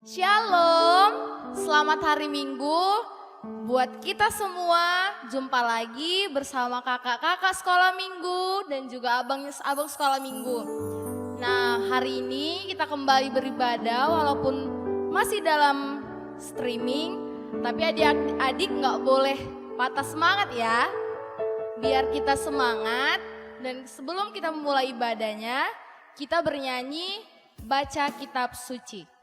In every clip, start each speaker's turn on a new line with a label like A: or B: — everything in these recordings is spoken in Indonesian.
A: Shalom, selamat hari Minggu buat kita semua. Jumpa lagi bersama kakak-kakak sekolah minggu dan juga abang sekolah minggu. Nah, hari ini kita kembali beribadah walaupun masih dalam streaming, tapi adik-adik nggak boleh patah semangat ya. Biar kita semangat dan sebelum kita memulai ibadahnya, kita bernyanyi baca kitab suci.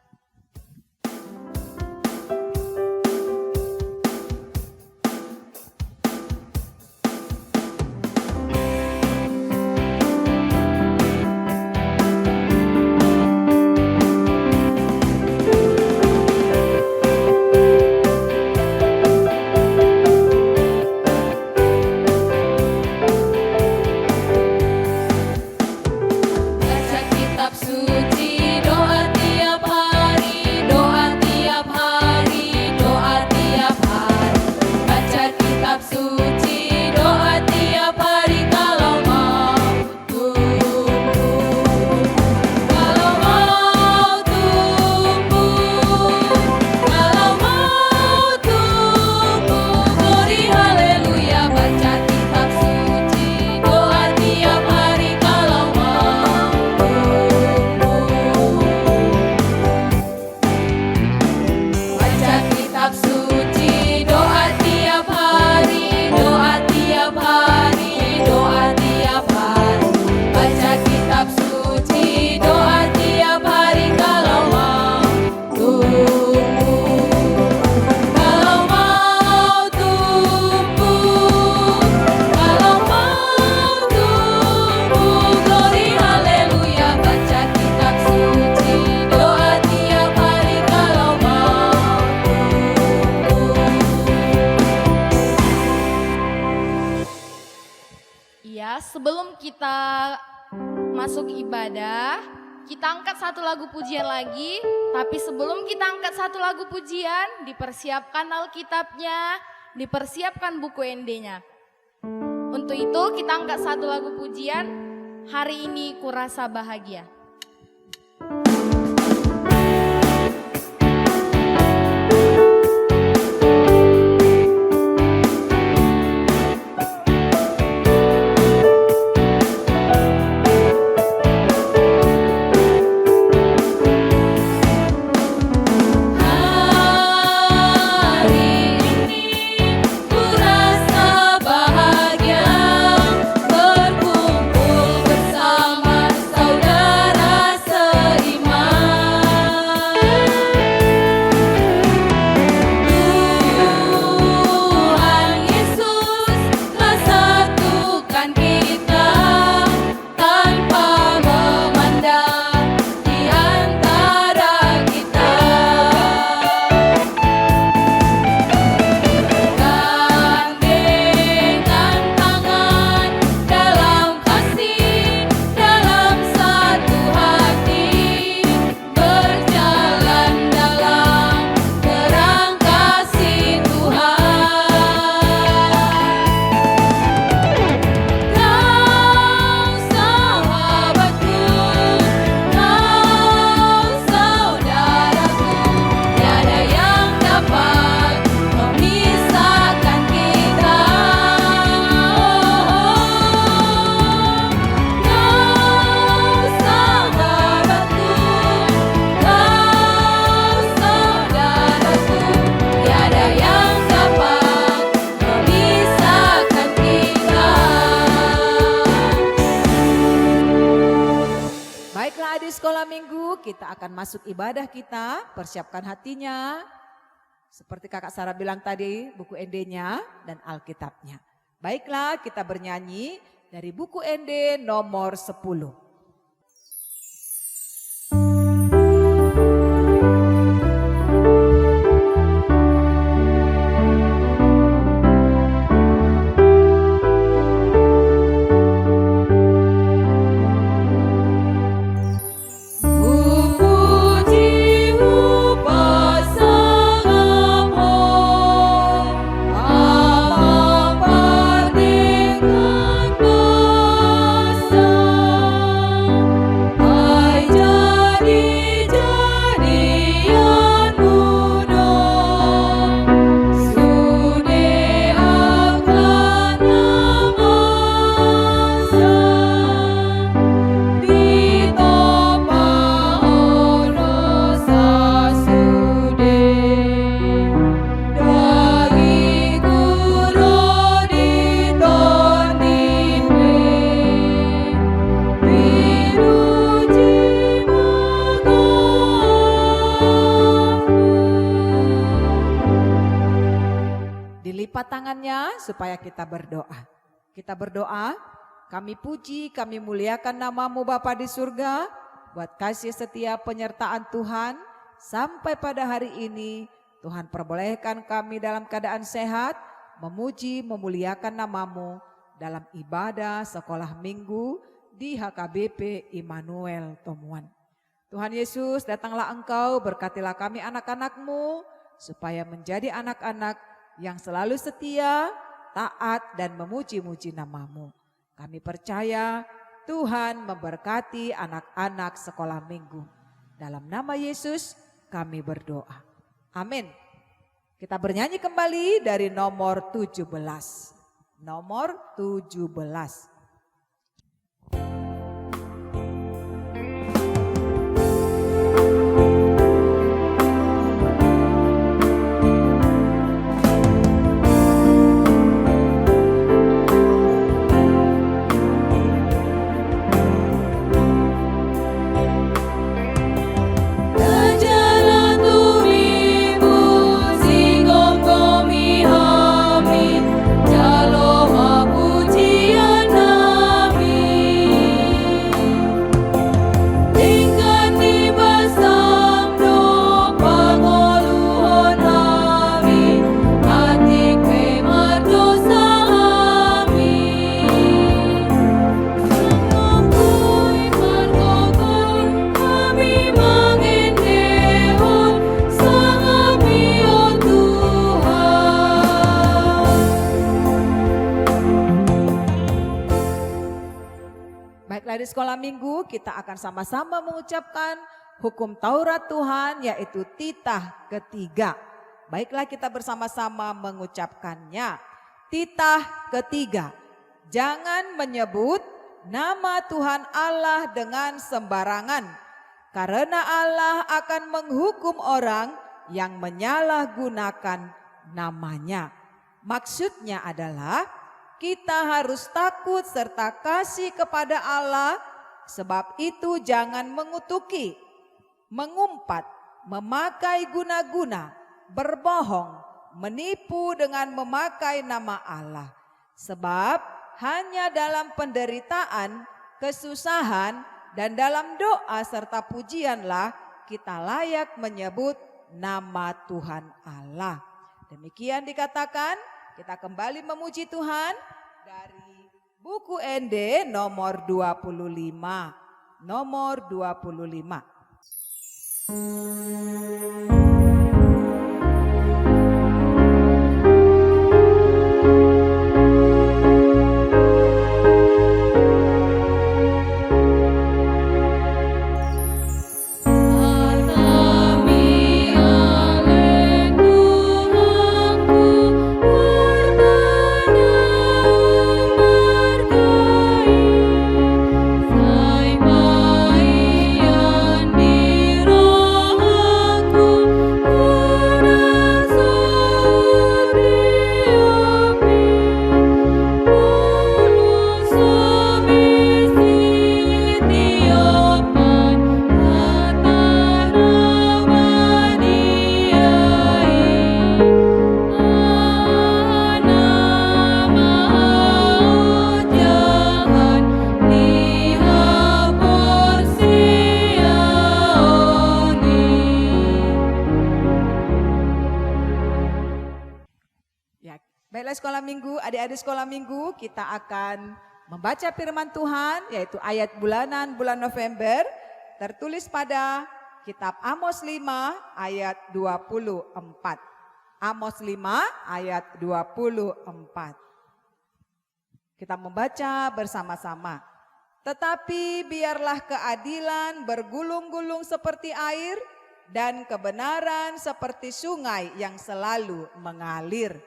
A: Sebelum kita masuk ibadah, kita angkat satu lagu pujian lagi. Tapi sebelum kita angkat satu lagu pujian, dipersiapkan Alkitabnya, dipersiapkan buku ND-nya. Untuk itu kita angkat satu lagu pujian, Hari Ini Kurasa Bahagia.
B: Berkumpul bersama kita akan masuk ibadah kita, persiapkan hatinya. Seperti kakak Sarah bilang tadi, buku ND-nya dan Alkitabnya. Baiklah, kita bernyanyi dari buku ND nomor 10. Lipat tangannya supaya kita berdoa. Kita berdoa, kami puji, kami muliakan namamu Bapa di surga, buat kasih setia penyertaan Tuhan. Sampai pada hari ini, Tuhan perbolehkan kami dalam keadaan sehat, memuji, memuliakan namamu dalam ibadah sekolah minggu di HKBP Immanuel Tomuan. Tuhan Yesus, datanglah Engkau, berkatilah kami anak-anak-Mu, supaya menjadi anak-anak yang selalu setia, taat dan memuji-muji namamu. Kami percaya Tuhan memberkati anak-anak sekolah minggu. Dalam nama Yesus kami berdoa. Amin. Kita bernyanyi kembali dari nomor 17. Nomor 17. Baiklah, di sekolah minggu kita akan sama-sama mengucapkan hukum Taurat Tuhan, yaitu titah ketiga. Baiklah, kita bersama-sama mengucapkannya. Titah ketiga, jangan menyebut nama Tuhan Allah dengan sembarangan, karena Allah akan menghukum orang yang menyalahgunakan namanya. Maksudnya adalah kita harus takut serta kasih kepada Allah, sebab itu jangan mengutuki, mengumpat, memakai guna-guna, berbohong, menipu dengan memakai nama Allah. Sebab hanya dalam penderitaan, kesusahan, dan dalam doa serta pujianlah kita layak menyebut nama Tuhan Allah. Demikian dikatakan, kita kembali memuji Tuhan dari buku ND nomor 25. Nomor 25.
C: Ku
B: Baiklah sekolah minggu, adik-adik sekolah minggu, kita akan membaca firman Tuhan, yaitu ayat bulanan bulan November, tertulis pada kitab Amos 5 ayat 24. Amos 5 ayat 24. Kita membaca bersama-sama. Tetapi biarlah keadilan bergulung-gulung seperti air dan kebenaran seperti sungai yang selalu mengalir.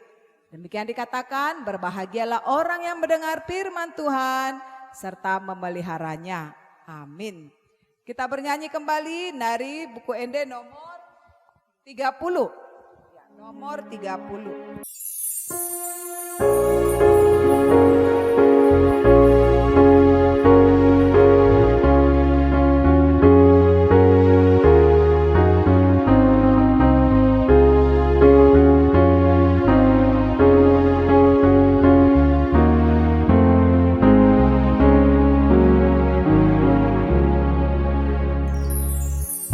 B: Demikian dikatakan, berbahagialah orang yang mendengar firman Tuhan serta memeliharanya. Amin. Kita bernyanyi kembali dari buku Ende nomor 30. Ya, nomor 30.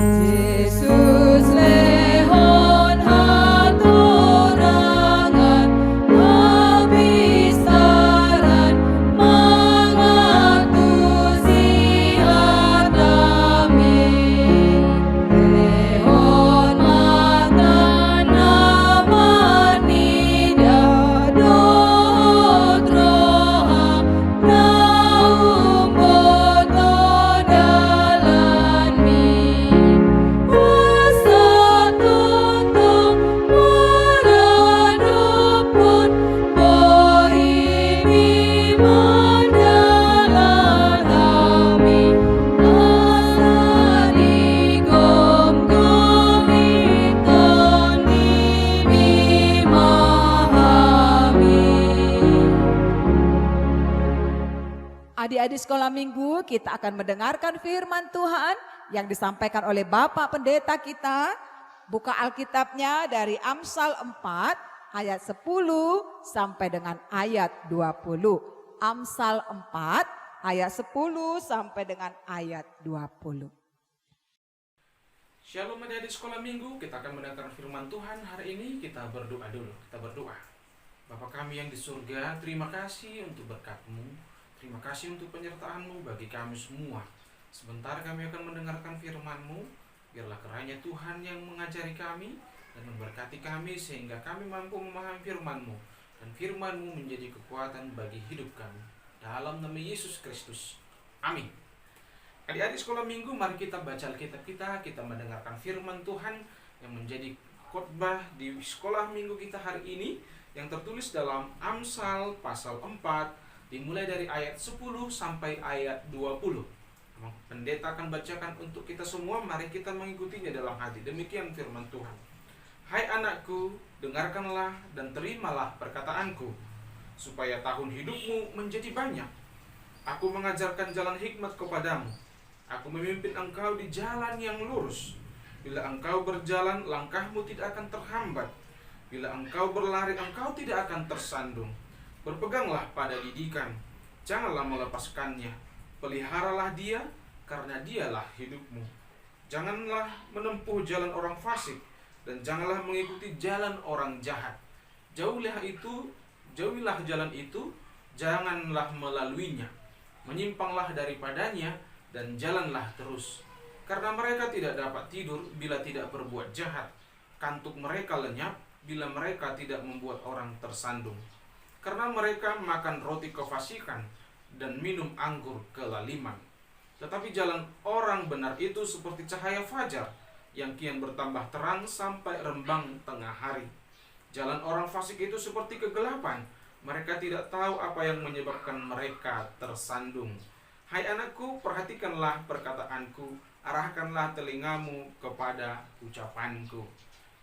C: Yesus lehon hatorangan habisaran mangatusi hatami lehon matana manida dotroha naum boto dalan mi
B: Adik-adik sekolah minggu, kita akan mendengarkan firman Tuhan yang disampaikan oleh Bapak Pendeta kita. Buka Alkitabnya dari Amsal 4 ayat 10 sampai dengan ayat 20. Amsal 4 ayat 10 sampai dengan ayat 20.
D: Shalom adik-adik sekolah minggu, kita akan mendengarkan firman Tuhan hari ini. Kita berdoa dulu, kita berdoa. Bapa kami yang di surga, terima kasih untuk berkat-Mu. Terima kasih untuk penyertaan-Mu bagi kami semua. Sebentar kami akan mendengarkan firman-Mu. Biarlah kiranya Tuhan yang mengajari kami dan memberkati kami sehingga kami mampu memahami firman-Mu. Dan firman-Mu menjadi kekuatan bagi hidup kami. Dalam nama Yesus Kristus. Amin. Adik-adik sekolah minggu, mari kita baca Alkitab kita mendengarkan firman Tuhan yang menjadi khotbah di sekolah minggu kita hari ini yang tertulis dalam Amsal pasal 4 dimulai dari ayat 10 sampai ayat 20. Pendeta akan bacakan untuk kita semua, mari kita mengikutinya dalam hati. Demikian firman Tuhan. Hai anakku, dengarkanlah dan terimalah perkataanku, supaya tahun hidupmu menjadi banyak. Aku mengajarkan jalan hikmat kepadamu. Aku memimpin engkau di jalan yang lurus. Bila engkau berjalan, langkahmu tidak akan terhambat. Bila engkau berlari, engkau tidak akan tersandung. Berpeganglah pada didikan, janganlah melepaskannya. Peliharalah dia, karena dialah hidupmu. Janganlah menempuh jalan orang fasik, dan janganlah mengikuti jalan orang jahat. Jauhilah jalan itu, janganlah melaluinya. Menyimpanglah daripadanya, dan jalanlah terus. Karena mereka tidak dapat tidur bila tidak berbuat jahat. Kantuk mereka lenyap bila mereka tidak membuat orang tersandung. Karena mereka makan roti kefasikan dan minum anggur kelaliman. Tetapi jalan orang benar itu seperti cahaya fajar yang kian bertambah terang sampai rembang tengah hari. Jalan orang fasik itu seperti kegelapan. Mereka tidak tahu apa yang menyebabkan mereka tersandung. Hai anakku, perhatikanlah perkataanku, arahkanlah telingamu kepada ucapanku.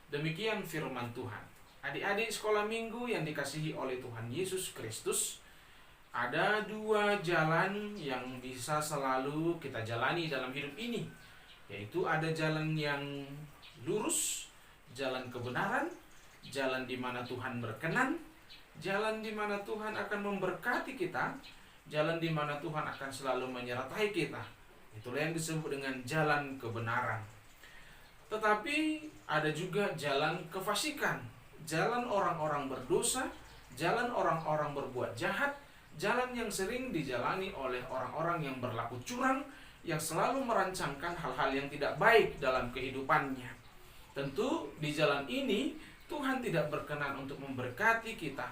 D: Demikian firman Tuhan. Adik-adik sekolah minggu yang dikasihi oleh Tuhan Yesus Kristus, ada dua jalan yang bisa selalu kita jalani dalam hidup ini, yaitu ada jalan yang lurus, jalan kebenaran, jalan di mana Tuhan berkenan, jalan di mana Tuhan akan memberkati kita, jalan di mana Tuhan akan selalu menyertai kita. Itulah yang disebut dengan jalan kebenaran. Tetapi ada juga jalan kefasikan, jalan orang-orang berdosa, jalan orang-orang berbuat jahat, jalan yang sering dijalani oleh orang-orang yang berlaku curang, yang selalu merancangkan hal-hal yang tidak baik dalam kehidupannya. Tentu di jalan ini Tuhan tidak berkenan untuk memberkati kita.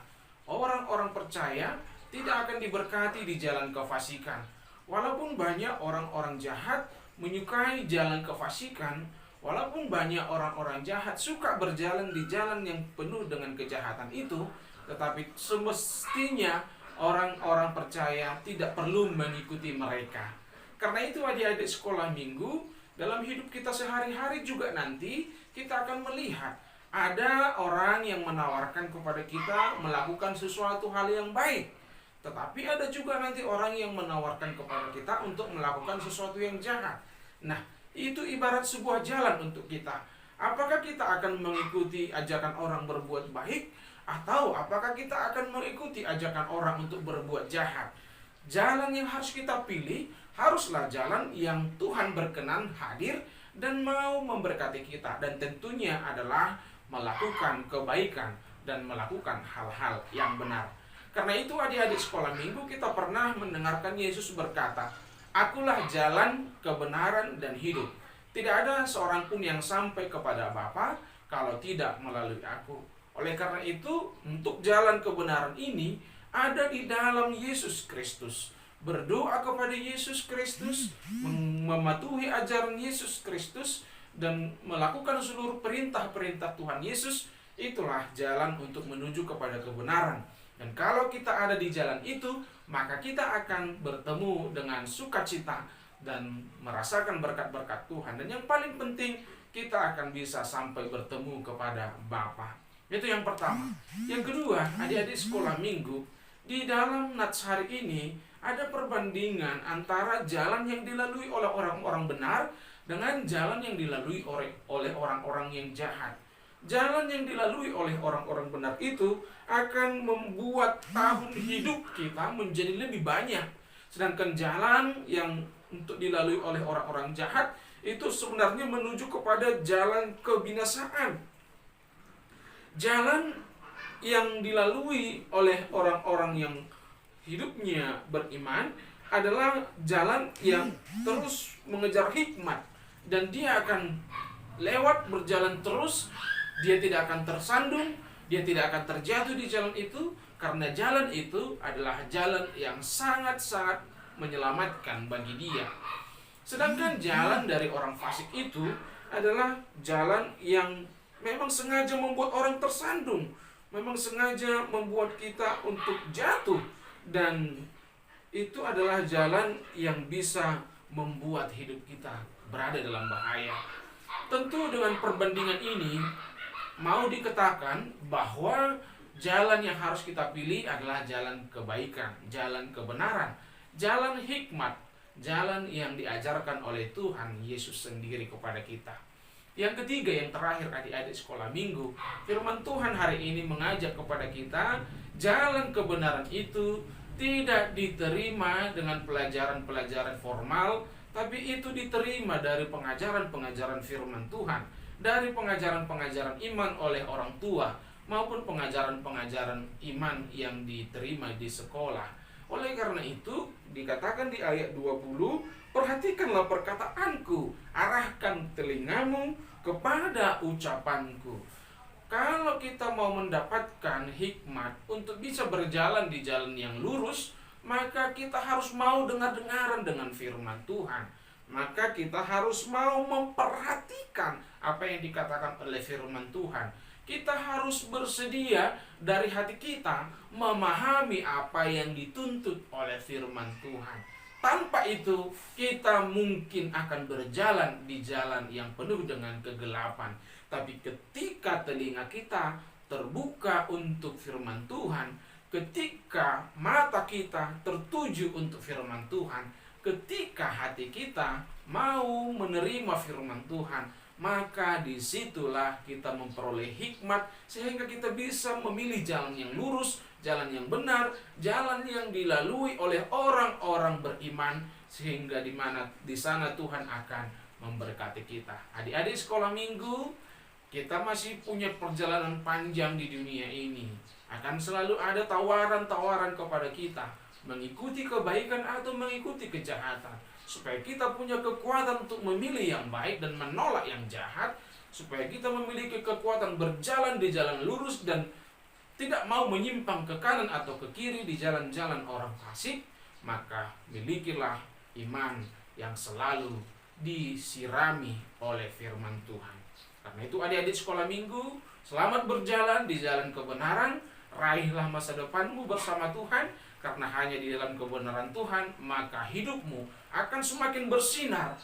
D: Orang-orang percaya tidak akan diberkati di jalan kefasikan. Walaupun banyak orang-orang jahat menyukai jalan kefasikan, walaupun banyak orang-orang jahat suka berjalan di jalan yang penuh dengan kejahatan itu, tetapi semestinya orang-orang percaya tidak perlu mengikuti mereka. Karena itu adik-adik sekolah minggu, dalam hidup kita sehari-hari juga nanti kita akan melihat ada orang yang menawarkan kepada kita melakukan sesuatu hal yang baik. Tetapi ada juga nanti orang yang menawarkan kepada kita untuk melakukan sesuatu yang jahat. Nah, itu ibarat sebuah jalan untuk kita. Apakah kita akan mengikuti ajakan orang berbuat baik, atau apakah kita akan mengikuti ajakan orang untuk berbuat jahat? Jalan yang harus kita pilih haruslah jalan yang Tuhan berkenan hadir dan mau memberkati kita, dan tentunya adalah melakukan kebaikan dan melakukan hal-hal yang benar. Karena itu adik-adik sekolah minggu, kita pernah mendengarkan Yesus berkata, "Akulah jalan, kebenaran, dan hidup. Tidak ada seorang pun yang sampai kepada Bapa kalau tidak melalui aku." Oleh karena itu, untuk jalan kebenaran ini ada di dalam Yesus Kristus. Berdoa kepada Yesus Kristus, mematuhi ajaran Yesus Kristus, dan melakukan seluruh perintah-perintah Tuhan Yesus, itulah jalan untuk menuju kepada kebenaran. Dan kalau kita ada di jalan itu, maka kita akan bertemu dengan sukacita dan merasakan berkat-berkat Tuhan. Dan yang paling penting, kita akan bisa sampai bertemu kepada Bapa. Itu yang pertama. Yang kedua, adik-adik sekolah minggu, di dalam nats hari ini ada perbandingan antara jalan yang dilalui oleh orang-orang benar dengan jalan yang dilalui oleh orang-orang yang jahat. Jalan yang dilalui oleh orang-orang benar itu akan membuat tahun hidup kita menjadi lebih banyak. Sedangkan jalan yang untuk dilalui oleh orang-orang jahat itu sebenarnya menuju kepada jalan kebinasaan. Jalan yang dilalui oleh orang-orang yang hidupnya beriman adalah jalan yang terus mengejar hikmat, dan dia akan lewat berjalan terus. Dia tidak akan tersandung, dia tidak akan terjatuh di jalan itu, karena jalan itu adalah jalan yang sangat-sangat menyelamatkan bagi dia. Sedangkan jalan dari orang fasik itu adalah jalan yang memang sengaja membuat orang tersandung, memang sengaja membuat kita untuk jatuh, dan itu adalah jalan yang bisa membuat hidup kita berada dalam bahaya. Tentu dengan perbandingan ini mau dikatakan bahwa jalan yang harus kita pilih adalah jalan kebaikan, jalan kebenaran, jalan hikmat, jalan yang diajarkan oleh Tuhan Yesus sendiri kepada kita. Yang ketiga, yang terakhir adik-adik sekolah minggu, firman Tuhan hari ini mengajak kepada kita, jalan kebenaran itu tidak diterima dengan pelajaran-pelajaran formal, tapi itu diterima dari pengajaran-pengajaran firman Tuhan, dari pengajaran-pengajaran iman oleh orang tua, maupun pengajaran-pengajaran iman yang diterima di sekolah. Oleh karena itu, dikatakan di ayat 20, "Perhatikanlah perkataanku, arahkan telingamu kepada ucapanku." Kalau kita mau mendapatkan hikmat untuk bisa berjalan di jalan yang lurus, maka kita harus mau dengar-dengaran dengan firman Tuhan. Maka kita harus mau memperhatikan apa yang dikatakan oleh firman Tuhan. Kita harus bersedia dari hati kita memahami apa yang dituntut oleh firman Tuhan. Tanpa itu, kita mungkin akan berjalan di jalan yang penuh dengan kegelapan. Tapi ketika telinga kita terbuka untuk firman Tuhan, ketika mata kita tertuju untuk firman Tuhan, ketika hati kita mau menerima firman Tuhan, maka disitulah kita memperoleh hikmat, sehingga kita bisa memilih jalan yang lurus, jalan yang benar, jalan yang dilalui oleh orang-orang beriman, sehingga di sana Tuhan akan memberkati kita. Adik-adik sekolah minggu, Kita masih punya perjalanan panjang di dunia ini. Akan selalu ada tawaran-tawaran kepada kita, mengikuti kebaikan atau mengikuti kejahatan. Supaya kita punya kekuatan untuk memilih yang baik dan menolak yang jahat. Supaya kita memiliki kekuatan berjalan di jalan lurus dan tidak mau menyimpang ke kanan atau ke kiri di jalan-jalan orang fasik. Maka milikilah iman yang selalu disirami oleh firman Tuhan. Karena itu adik-adik sekolah minggu, selamat berjalan di jalan kebenaran, raihlah masa depanmu bersama Tuhan, karena hanya di dalam kebenaran Tuhan, maka hidupmu akan semakin bersinar,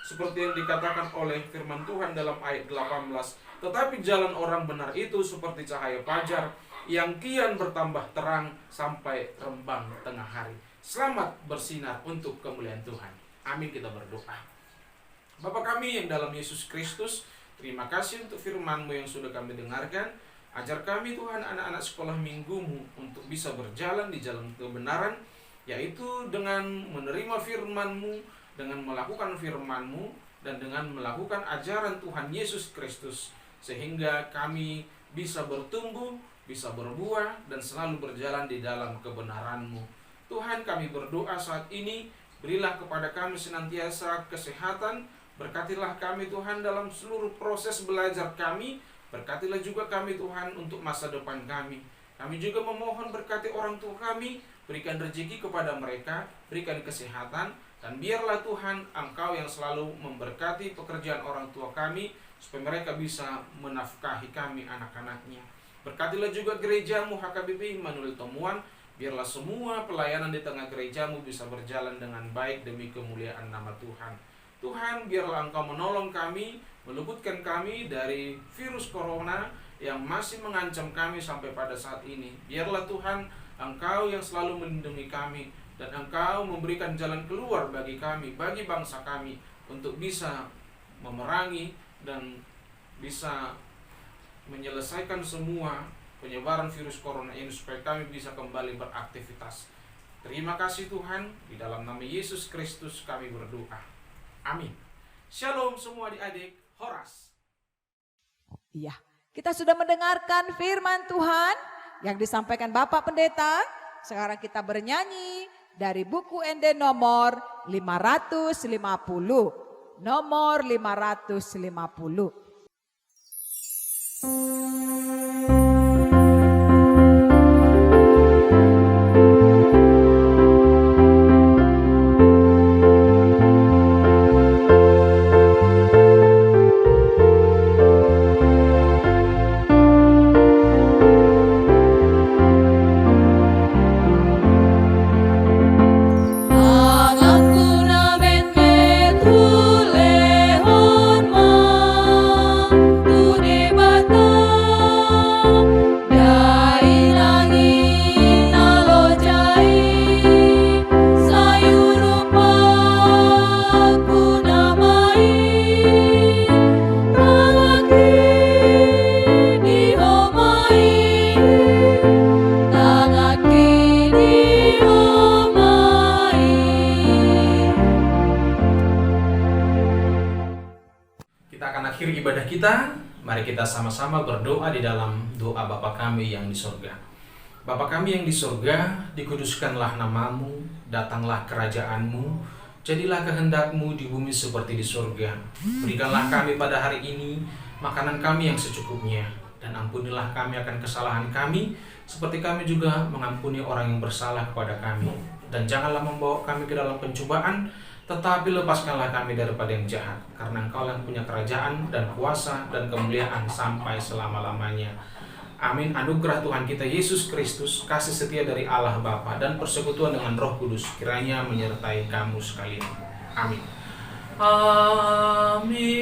D: seperti yang dikatakan oleh firman Tuhan dalam ayat 18. Tetapi jalan orang benar itu seperti cahaya fajar, yang kian bertambah terang sampai rembang tengah hari. Selamat bersinar untuk kemuliaan Tuhan. Amin, kita berdoa. Bapa kami yang dalam Yesus Kristus, terima kasih untuk firman-Mu yang sudah kami dengarkan. Ajar kami Tuhan anak-anak sekolah minggu-Mu untuk bisa berjalan di jalan kebenaran, yaitu dengan menerima firman-Mu, dengan melakukan firman-Mu, dan dengan melakukan ajaran Tuhan Yesus Kristus, sehingga kami bisa bertumbuh, bisa berbuah, dan selalu berjalan di dalam kebenaran-Mu. Tuhan, kami berdoa saat ini, berilah kepada kami senantiasa kesehatan. Berkatilah kami Tuhan dalam seluruh proses belajar kami. Berkatilah juga kami Tuhan untuk masa depan kami. Kami juga memohon berkati orang tua kami. Berikan rezeki kepada mereka, berikan kesehatan. Dan biarlah Tuhan Engkau yang selalu memberkati pekerjaan orang tua kami, supaya mereka bisa menafkahi kami anak-anaknya. Berkatilah juga gereja-Mu HKBP Immanuel Tomuan. Biarlah semua pelayanan di tengah gereja-Mu bisa berjalan dengan baik demi kemuliaan nama Tuhan. Tuhan, biarlah Engkau menolong kami, meluputkan kami dari virus corona yang masih mengancam kami sampai pada saat ini. Biarlah Tuhan, Engkau yang selalu melindungi kami, dan Engkau memberikan jalan keluar bagi kami, bagi bangsa kami, untuk bisa memerangi dan bisa menyelesaikan semua penyebaran virus corona ini, supaya kami bisa kembali beraktivitas. Terima kasih Tuhan, di dalam nama Yesus Kristus kami berdoa. Amin. Shalom semua adik-adik, Horas.
B: Iya, kita sudah mendengarkan firman Tuhan yang disampaikan Bapak Pendeta. Sekarang kita bernyanyi dari buku ND nomor 550. Nomor 550.
C: Anganku na ben metulehon ma tu di bata dai langit nalojai sayur rupaku namai tangaki dihomai tangaki dihomai.
D: Kita akan akhiri ibadah kita. Mari kita sama-sama berdoa di dalam doa Bapa kami yang di surga. Bapa kami yang di surga, dikuduskanlah nama-Mu, datanglah kerajaan-Mu, jadilah kehendak-Mu di bumi seperti di surga. Berikanlah kami pada hari ini makanan kami yang secukupnya, dan ampunilah kami akan kesalahan kami, seperti kami juga mengampuni orang yang bersalah kepada kami. Dan janganlah membawa kami ke dalam pencobaan, tetapi lepaskanlah kami daripada yang jahat, karena Engkau yang punya kerajaan dan kuasa dan kemuliaan sampai selama-lamanya. Amin. Anugerah Tuhan kita Yesus Kristus, kasih setia dari Allah Bapa, dan persekutuan dengan Roh Kudus kiranya menyertai kamu sekalian. Amin. Amin.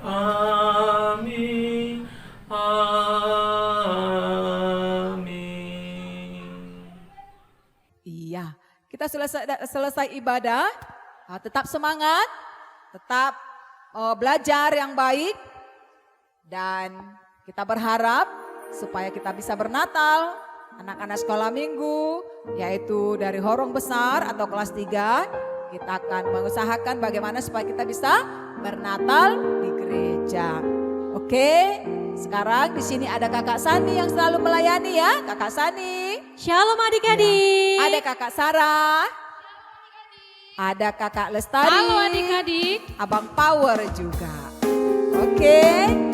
D: Amin. Amin.
B: Iya, kita selesai ibadah. Tetap semangat, tetap belajar yang baik, dan kita berharap supaya kita bisa bernatal. Anak-anak sekolah minggu, yaitu dari Horong Besar atau kelas 3, kita akan mengusahakan bagaimana supaya kita bisa bernatal di gereja. gereja. Oke, sekarang di sini ada Kakak Sani yang selalu melayani ya. Kakak Sani.
C: Shalom adik-adik.
B: Ada Kakak Sarah. Ada Kakak Lestari.
C: Halo adik-adik.
B: Abang Power juga. Oke.